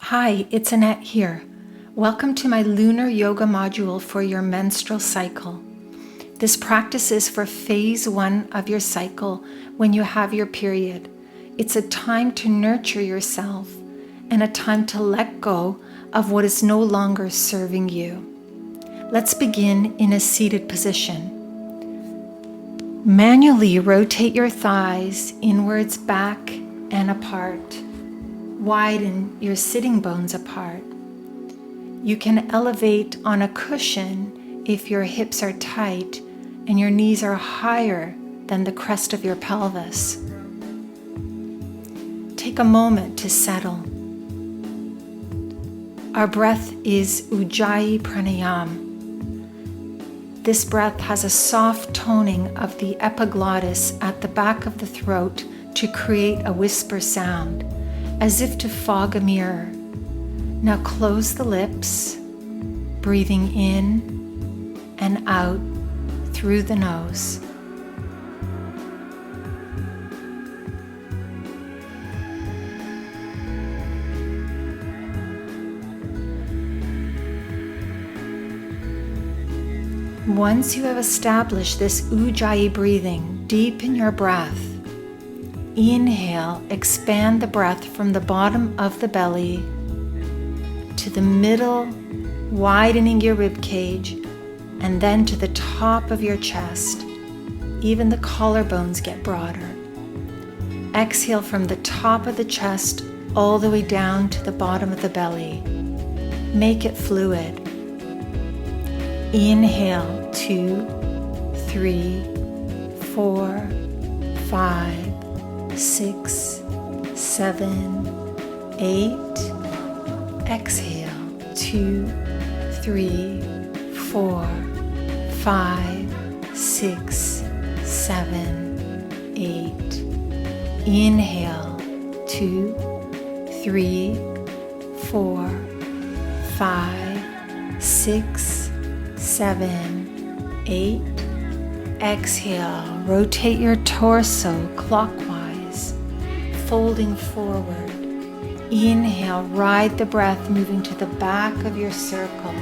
Hi, it's Annette here. Welcome to my lunar yoga module for your menstrual cycle. This practice is for phase 1 of your cycle when you have your period. It's a time to nurture yourself and a time to let go of what is no longer serving you. Let's begin in a seated position. Manually rotate your thighs inwards, back, and apart. Widen your sitting bones apart. You can elevate on a cushion if your hips are tight and your knees are higher than the crest of your pelvis. Take a moment to settle. Our breath is Ujjayi Pranayam. This breath has a soft toning of the epiglottis at the back of the throat to create a whisper sound, as if to fog a mirror. Now close the lips, breathing in and out through the nose. Once you have established this Ujjayi breathing, deepen your breath. Inhale, expand the breath from the bottom of the belly to the middle, widening your rib cage, and then to the top of your chest. Even the collarbones get broader. Exhale from the top of the chest all the way down to the bottom of the belly. Make it fluid. Inhale, 2, 3, 4, 5, 6, 7, 8. Exhale, 2, 3, 4, 5, 6, 7, 8. Inhale, 2, 3, 4, 5, 6, 7, 8. Exhale, rotate your torso clockwise, folding forward. Inhale, ride the breath moving to the back of your circle.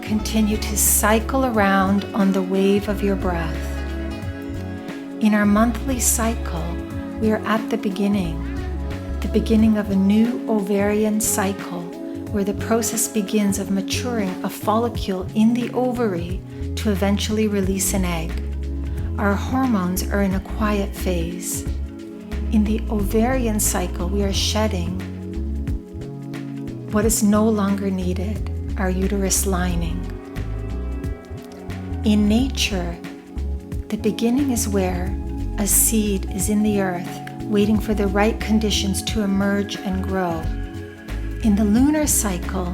Continue to cycle around on the wave of your breath. In our monthly cycle, we are at the beginning of a new ovarian cycle, where the process begins of maturing a follicle in the ovary to eventually release an egg. Our hormones are in a quiet phase. In the ovarian cycle, we are shedding what is no longer needed, our uterus lining. In nature, the beginning is where a seed is in the earth, waiting for the right conditions to emerge and grow. In the lunar cycle,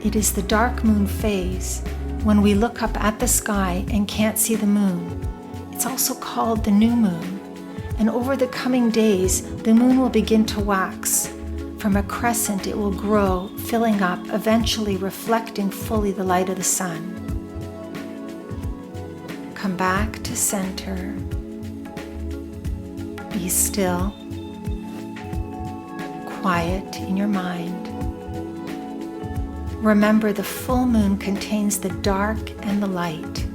it is the dark moon phase, when we look up at the sky and can't see the moon. It's also called the new moon. And over the coming days, the moon will begin to wax. From a crescent, it will grow, filling up, eventually reflecting fully the light of the sun. Come back to center. Be still, quiet in your mind. Remember, the full moon contains the dark and the light,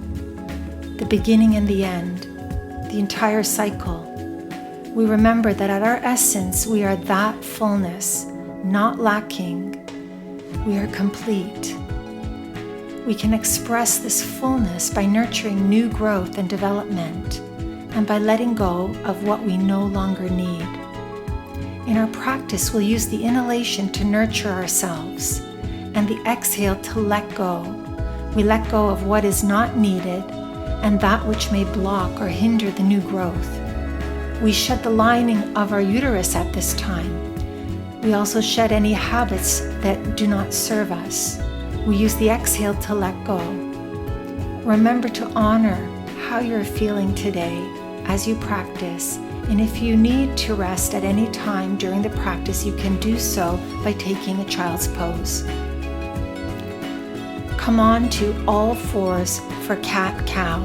the beginning and the end, the entire cycle. We remember that at our essence, we are that fullness, not lacking. We are complete. We can express this fullness by nurturing new growth and development, and by letting go of what we no longer need. In our practice, we'll use the inhalation to nurture ourselves, and the exhale to let go. We let go of what is not needed and that which may block or hinder the new growth. We shed the lining of our uterus at this time. We also shed any habits that do not serve us. We use the exhale to let go. Remember to honor how you're feeling today as you practice, and if you need to rest at any time during the practice, you can do so by taking a child's pose. Come on to all fours for cat-cow.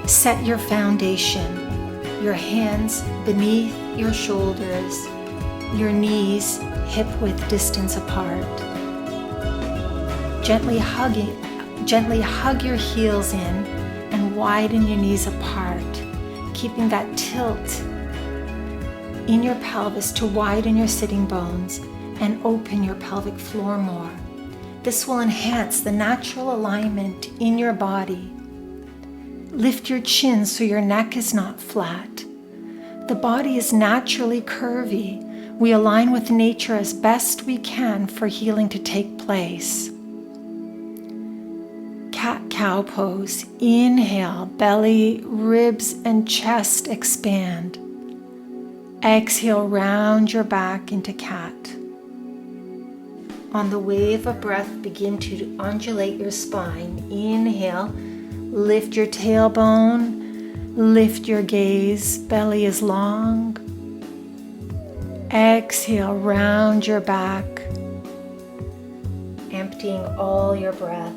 Set your foundation, your hands beneath your shoulders, your knees hip-width distance apart. Gently hug your heels in and widen your knees apart, keeping that tilt in your pelvis to widen your sitting bones and open your pelvic floor more. This will enhance the natural alignment in your body. Lift your chin so your neck is not flat. The body is naturally curvy. We align with nature as best we can for healing to take place. Cat-cow pose. Inhale, belly, ribs, and chest expand. Exhale, round your back into cat. On the wave of breath, begin to undulate your spine. Inhale, lift your tailbone, lift your gaze, belly is long. Exhale, round your back, emptying all your breath.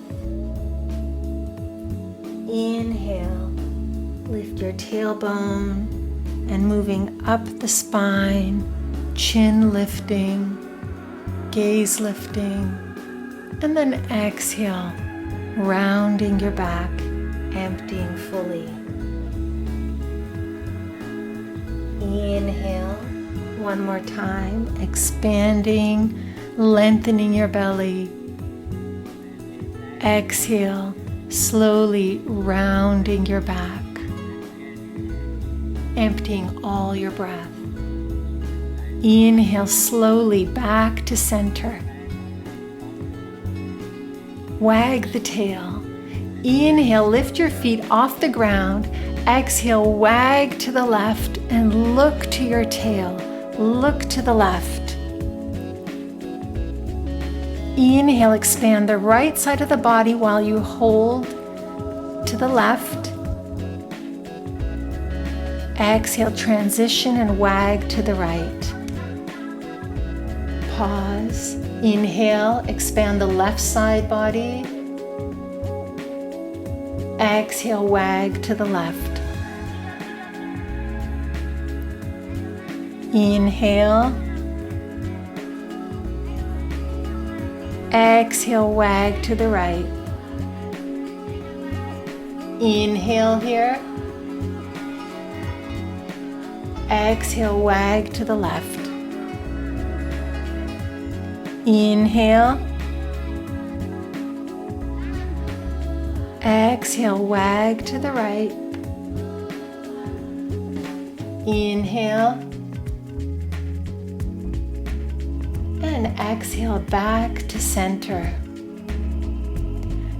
Inhale, lift your tailbone and moving up the spine, chin lifting, gaze lifting, and then exhale, rounding your back, emptying fully. Inhale, one more time, expanding, lengthening your belly. Exhale, slowly rounding your back, emptying all your breath. Inhale slowly back to center. Wag the tail. Inhale, lift your feet off the ground. Exhale, wag to the left and look to your tail. Look to the left. Inhale, expand the right side of the body while you hold to the left. Exhale, transition and wag to the right. Pause. Inhale, expand the left side body. Exhale, wag to the left. Inhale. Exhale, wag to the right. Inhale here. Exhale, wag to the left. Inhale. Exhale, wag to the right. Inhale. And exhale back to center.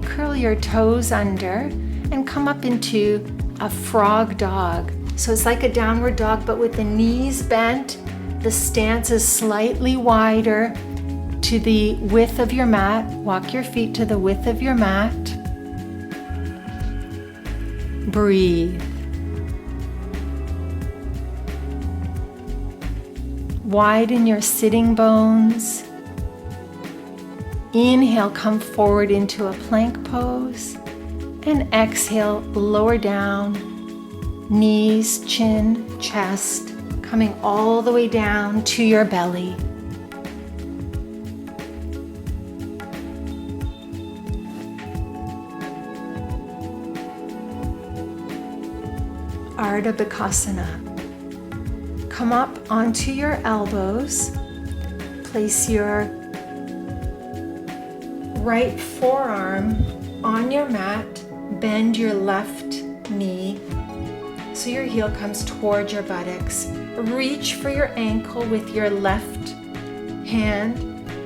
Curl your toes under and come up into a frog dog. So it's like a downward dog, but with the knees bent, the stance is slightly wider to the width of your mat. Walk your feet to the width of your mat. Breathe. Widen your sitting bones. Inhale, come forward into a plank pose. And exhale, lower down, knees, chin, chest, coming all the way down to your belly. Ardha Bhakasana. Come up onto your elbows. Place your right forearm on your mat. Bend your left knee so your heel comes towards your buttocks. Reach for your ankle with your left hand,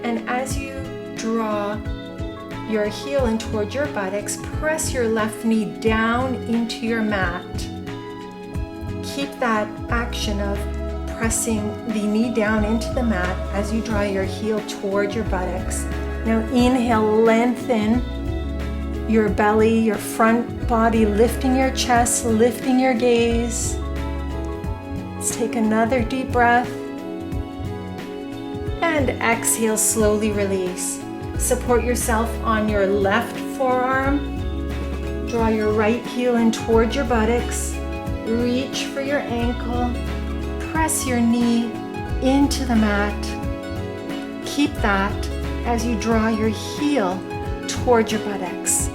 and as you draw your heel in towards your buttocks, press your left knee down into your mat. Keep that action of pressing the knee down into the mat as you draw your heel toward your buttocks. Now inhale, lengthen your belly, your front body, lifting your chest, lifting your gaze. Let's take another deep breath. And exhale, slowly release. Support yourself on your left forearm. Draw your right heel in towards your buttocks. Reach for your ankle. Press your knee into onto the mat. Keep that as you draw your heel toward your buttocks.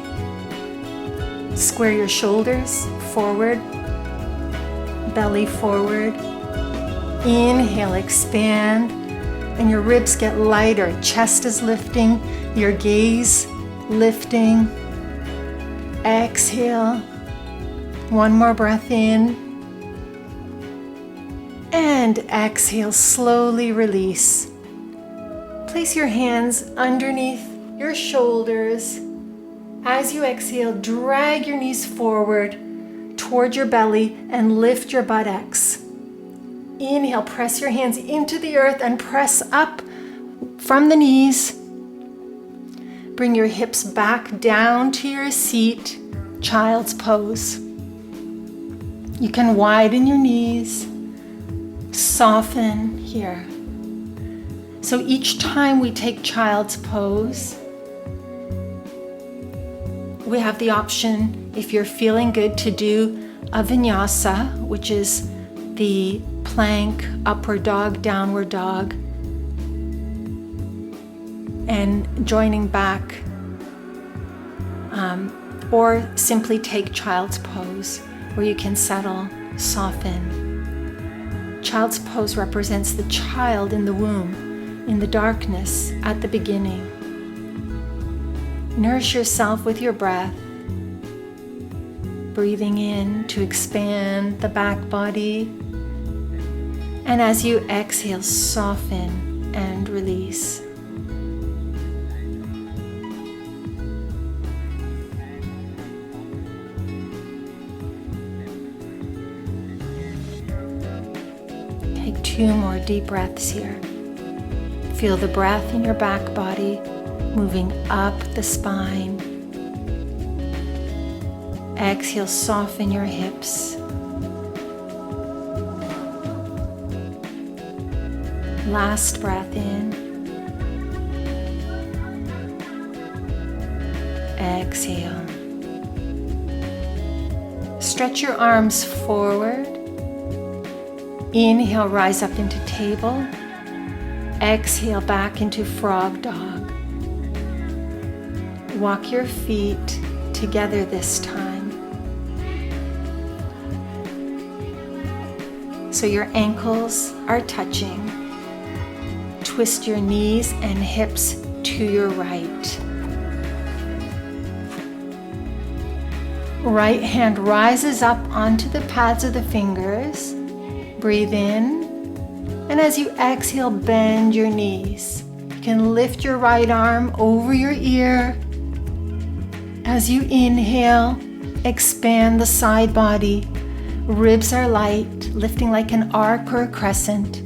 Square your shoulders forward, belly forward. Inhale, expand, and your ribs get lighter. Chest is lifting, your gaze lifting. Exhale. One more breath in. And exhale, slowly release. Place your hands underneath your shoulders. As you exhale, drag your knees forward toward your belly and lift your buttocks. Inhale, press your hands into the earth and press up from the knees. Bring your hips back down to your seat, child's pose. You can widen your knees, soften here. So each time we take child's pose, we have the option, if you're feeling good, to do a vinyasa, which is the plank, upward dog, downward dog, and joining back, or simply take child's pose, where you can settle, soften. Child's pose represents the child in the womb, in the darkness at the beginning. Nourish yourself with your breath, breathing in to expand the back body, and as you exhale, soften and release. Take 2 more deep breaths here. Feel the breath in your back body moving up the spine. Exhale, soften your hips. Last breath in. Exhale. Stretch your arms forward. Inhale, rise up into table. Exhale, back into frog dog. Walk your feet together this time. So your ankles are touching. Twist your knees and hips to your right. Right hand rises up onto the pads of the fingers. Breathe in. And as you exhale, bend your knees. You can lift your right arm over your ear. As you inhale, expand the side body. Ribs are light, lifting like an arc or a crescent.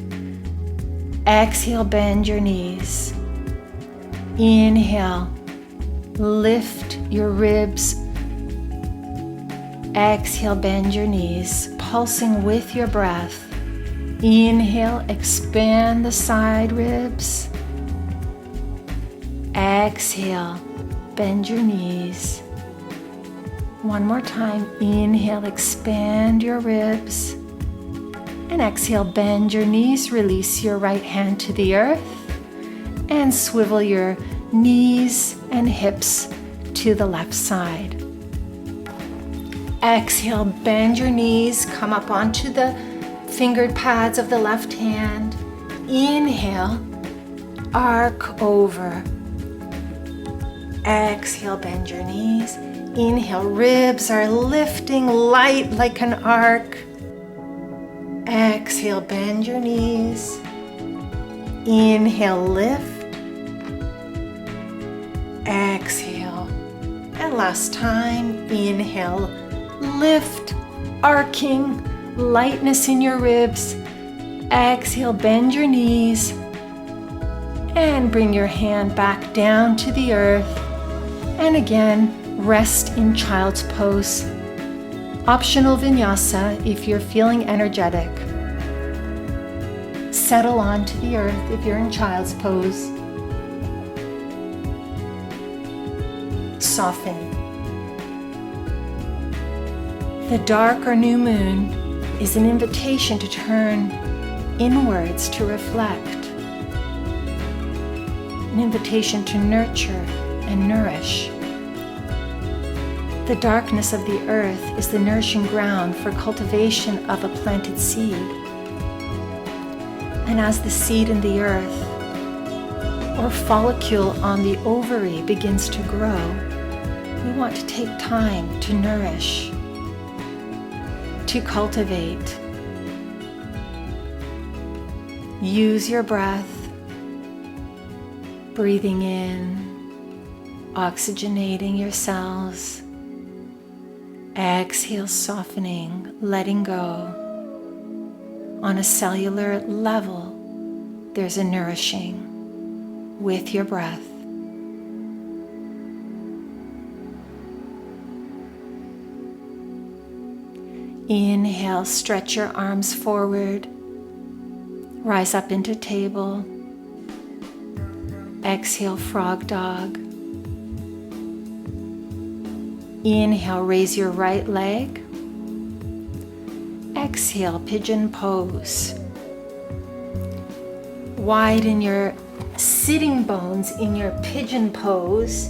Exhale, bend your knees. Inhale, lift your ribs. Exhale, bend your knees, pulsing with your breath. Inhale, expand the side ribs. Exhale, bend your knees. One more time. Inhale, expand your ribs. And exhale, bend your knees. Release your right hand to the earth. And swivel your knees and hips to the left side. Exhale, bend your knees. Come up onto the fingered pads of the left hand. Inhale, arc over. Exhale, bend your knees. Inhale, ribs are lifting light like an arc. Exhale, bend your knees. Inhale, lift. Exhale. And last time, inhale, lift, arcing, lightness in your ribs. Exhale, bend your knees. And bring your hand back down to the earth. And again, rest in child's pose. Optional vinyasa if you're feeling energetic. Settle onto the earth if you're in child's pose. Soften. The dark or new moon is an invitation to turn inwards to reflect. An invitation to nurture and nourish. The darkness of the earth is the nourishing ground for cultivation of a planted seed. And as the seed in the earth or follicle on the ovary begins to grow, we want to take time to nourish, to cultivate. Use your breath, breathing in, oxygenating your cells. Exhale, softening, letting go. On a cellular level, there's a nourishing with your breath. Inhale, stretch your arms forward. Rise up into table. Exhale, frog dog. Inhale, raise your right leg. Exhale, pigeon pose. Widen your sitting bones in your pigeon pose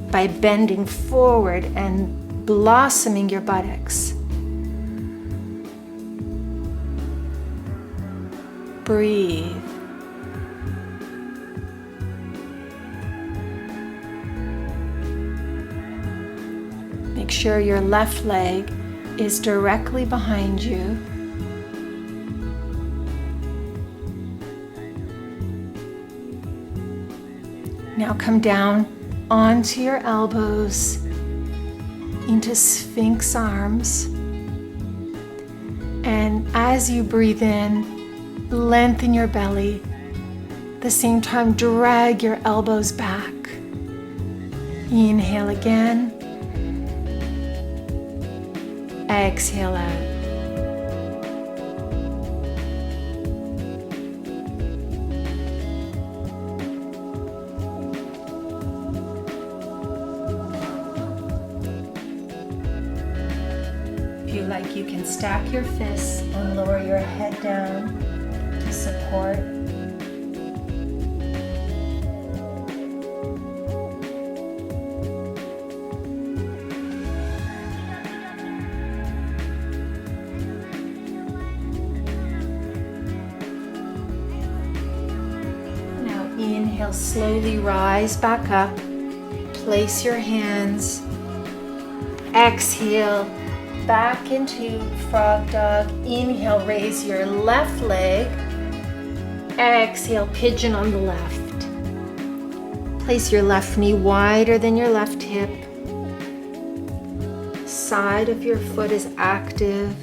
by bending forward and blossoming your buttocks. Breathe. Make sure your left leg is directly behind you. Now come down onto your elbows into Sphinx arms. And as you breathe in, lengthen your belly. At the same time, drag your elbows back. Inhale again. Exhale out. If you like, you can stack your fists and lower your head down to support. Inhale, slowly rise back up. Place your hands. Exhale, back into frog dog. Inhale, raise your left leg. Exhale, pigeon on the left. Place your left knee wider than your left hip. Side of your foot is active.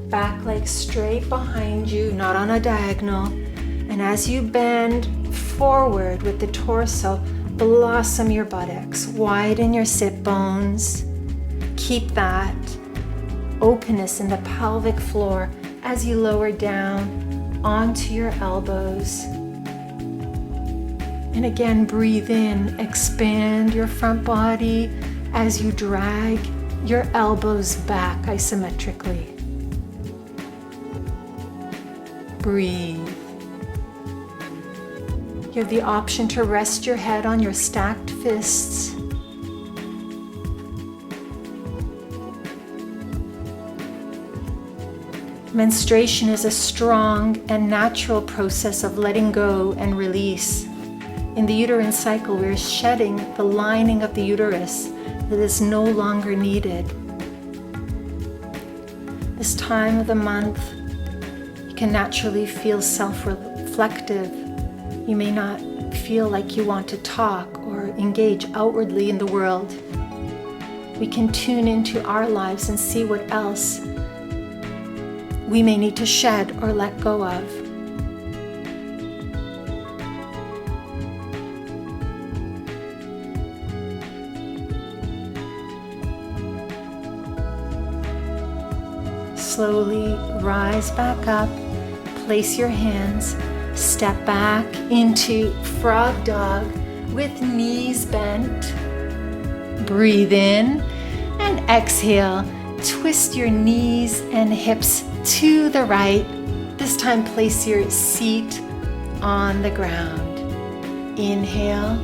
Back leg straight behind you, not on a diagonal. And as you bend forward with the torso, blossom your buttocks, widen your sit bones. Keep that openness in the pelvic floor as you lower down onto your elbows. And again, breathe in, expand your front body as you drag your elbows back isometrically. Breathe. You have the option to rest your head on your stacked fists. Menstruation is a strong and natural process of letting go and release. In the uterine cycle, we're shedding the lining of the uterus that is no longer needed. This time of the month, you can naturally feel self-reflective. You may not feel like you want to talk or engage outwardly in the world. We can tune into our lives and see what else we may need to shed or let go of. Slowly rise back up, place your hands, step back into frog dog with knees bent. Breathe in and exhale. Twist your knees and hips to the right. This time place your seat on the ground. Inhale.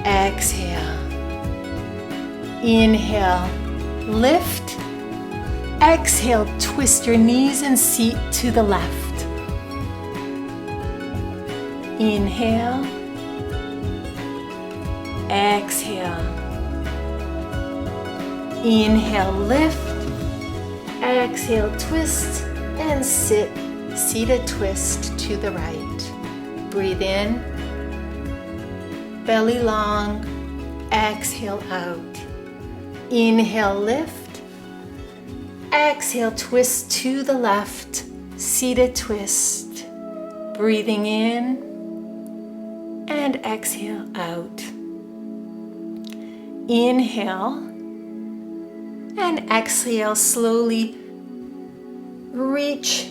Exhale. Inhale. Lift. Exhale. Twist your knees and seat to the left. Inhale. Exhale. Inhale, lift. Exhale, twist and sit. Seated twist to the right. Breathe in. Belly long. Exhale out. Inhale, lift. Exhale, twist to the left. Seated twist. Breathing in and exhale out. Inhale and exhale. Slowly reach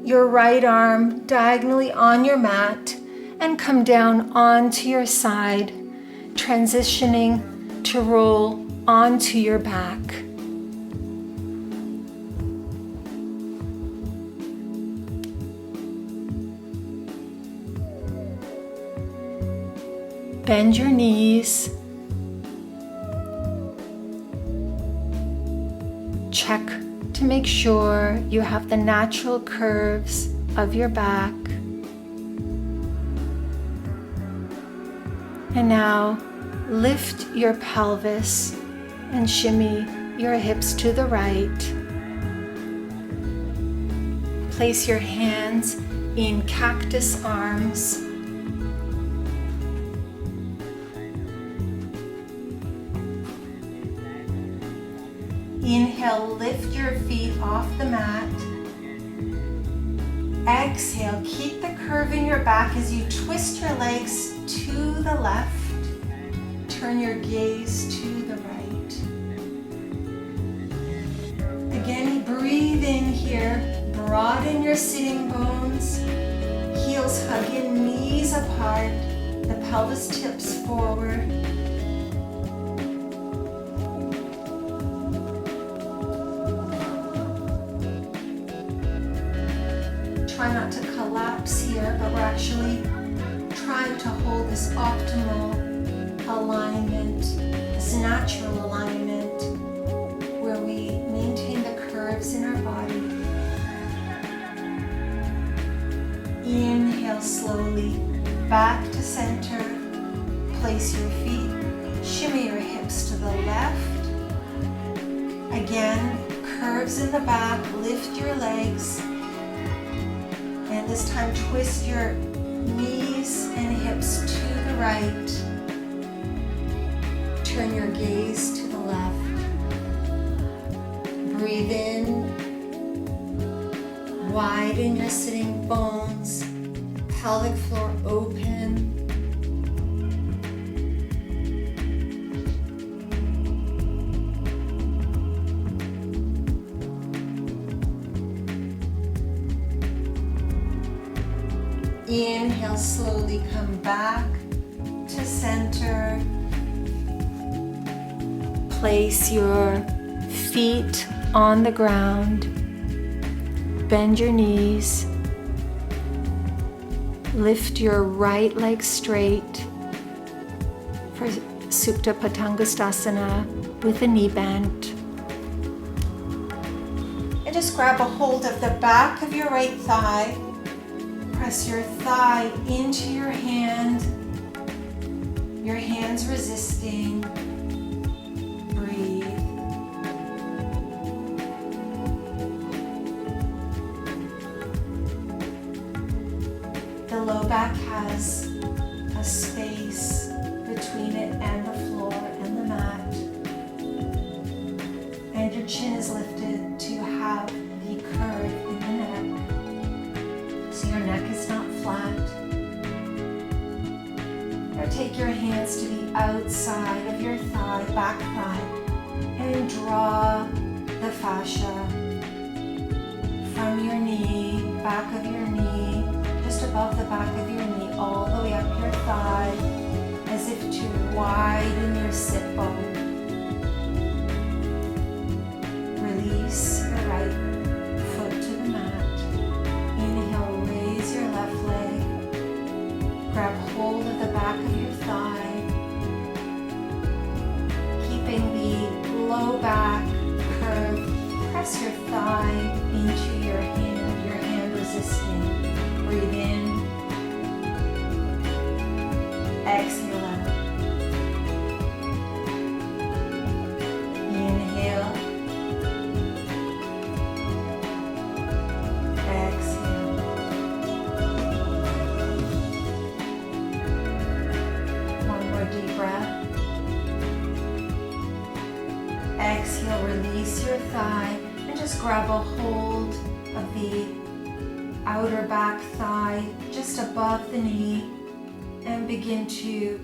your right arm diagonally on your mat and come down onto your side, transitioning to roll onto your back. Bend your knees. Check to make sure you have the natural curves of your back. And now lift your pelvis and shimmy your hips to the right. Place your hands in cactus arms. Inhale, lift your feet off the mat. Exhale, keep the curve in your back as you twist your legs to the left. Turn your gaze to the right. Again, breathe in here. Broaden your sitting bones. Heels hug in, knees apart. The pelvis tips forward. Try not to collapse here, but we're actually trying to hold this optimal alignment, this natural alignment, where we maintain the curves in our body. Inhale slowly, back to center. Place your feet, shimmy your hips to the left. Again, curves in the back, lift your legs. And this time twist your knees and hips to the right. Turn your gaze to the left. Breathe in. Widen your sitting bones. Pelvic floor open. Inhale, slowly come back to center. Place your feet on the ground. Bend your knees. Lift your right leg straight for Supta Padangusthasana with a knee bent. And just grab a hold of the back of your right thigh. Press your thigh into your hand, your hands resisting. Breathe. The low back has a space between it and the floor and the mat. And your chin is lifted to have the curve in the neck. So your neck is not flat. Or take your hands to the outside of your thigh, back thigh, and draw the fascia from your knee, back of your knee, just above the back of your knee, all the way up your thigh, as if to widen your sit bone. Release your your thigh and just grab a hold of the outer back thigh just above the knee and begin to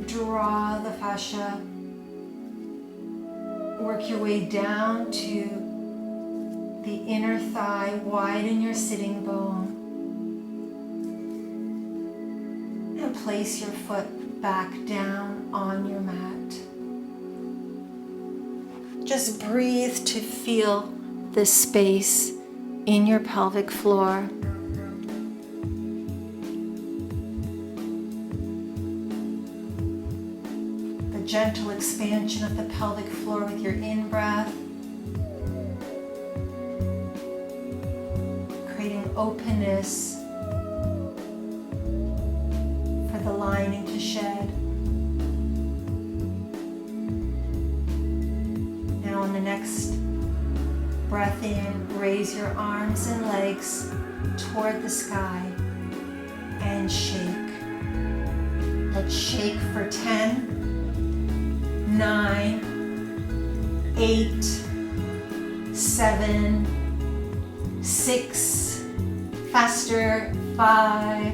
draw the fascia. Work your way down to the inner thigh, widen your sitting bone, and place your foot back down on your mat. Just breathe to feel this space in your pelvic floor. The gentle expansion of the pelvic floor with your in-breath, creating openness for the lining to shed. Now on the next breath in, raise your arms and legs toward the sky and shake. Let's shake for 10, 9, 8, 7, 6, faster, 5,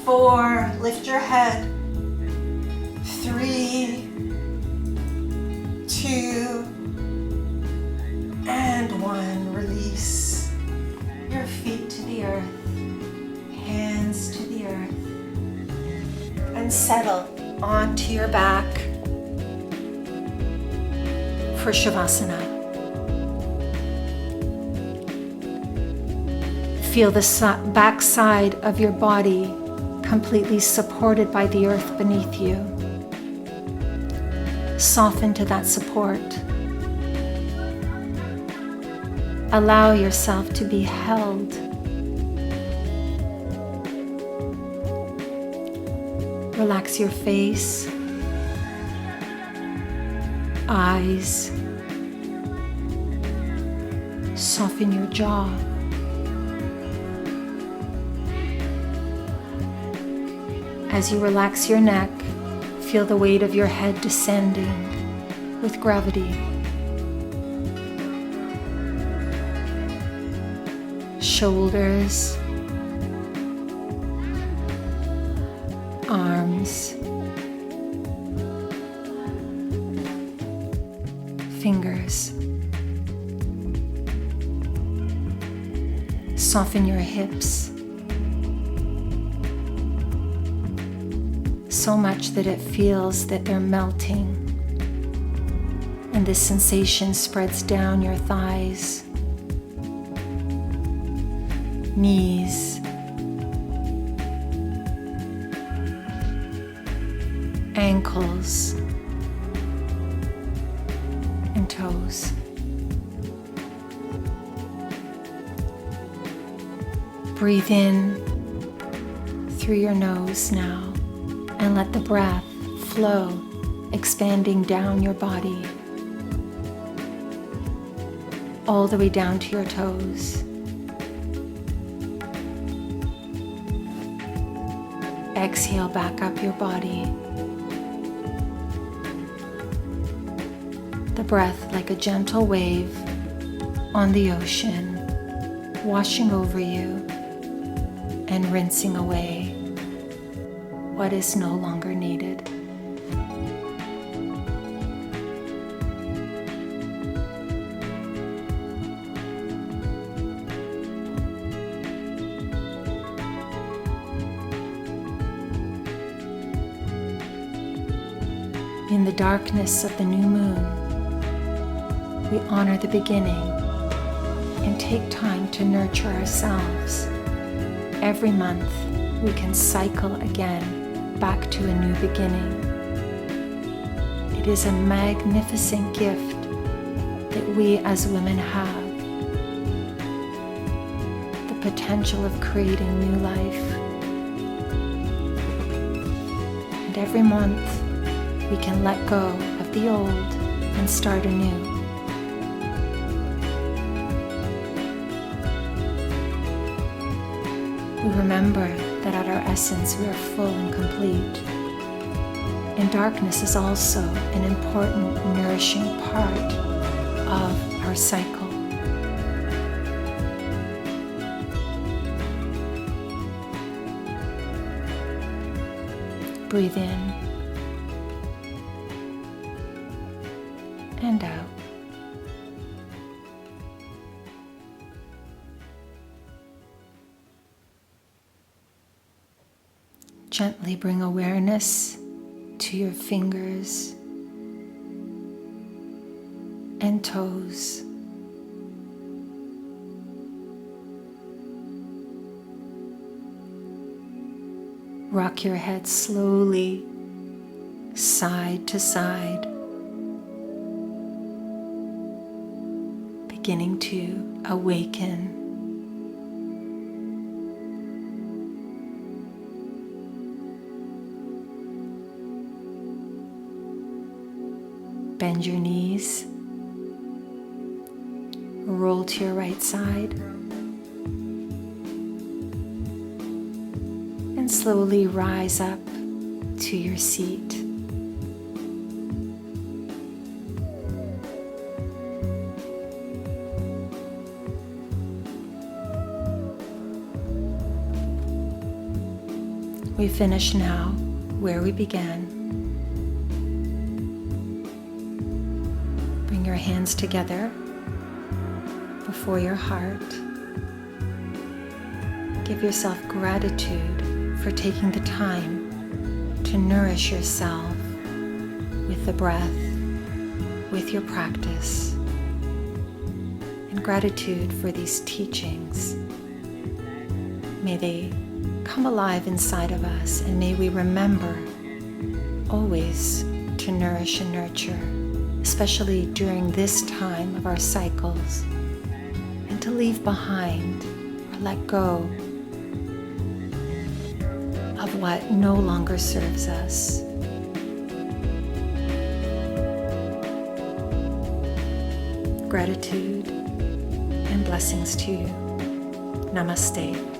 4, lift your head, 3, 2, and 1. Release your feet to the earth, hands to the earth, and settle onto your back for Shavasana. Feel the back side of your body completely supported by the earth beneath you. Soften to that support. Allow yourself to be held. Relax your face, eyes. Soften your jaw. As you relax your neck, feel the weight of your head descending with gravity. Shoulders, arms, fingers. Soften your hips so much that it feels that they're melting, and this sensation spreads down your thighs, knees, ankles, and toes. Breathe in through your nose now and let the breath flow, expanding down your body, all the way down to your toes. Exhale back up your body. The breath like a gentle wave on the ocean, washing over you and rinsing away what is no longer needed. In the darkness of the new moon, we honor the beginning and take time to nurture ourselves. Every month, we can cycle again back to a new beginning. It is a magnificent gift that we as women have, the potential of creating new life. And every month, we can let go of the old and start anew. We remember that at our essence we are full and complete. And darkness is also an important, nourishing part of our cycle. Breathe in and out. Gently bring awareness to your fingers and toes. Rock your head slowly, side to side, beginning to awaken. Bend your knees, roll to your right side, and slowly rise up to your seat. We finish now where we began. Bring your hands together before your heart. Give yourself gratitude for taking the time to nourish yourself with the breath, with your practice, and gratitude for these teachings. May they come alive inside of us, and may we remember always to nourish and nurture, especially during this time of our cycles, and to leave behind or let go of what no longer serves us. Gratitude and blessings to you. Namaste.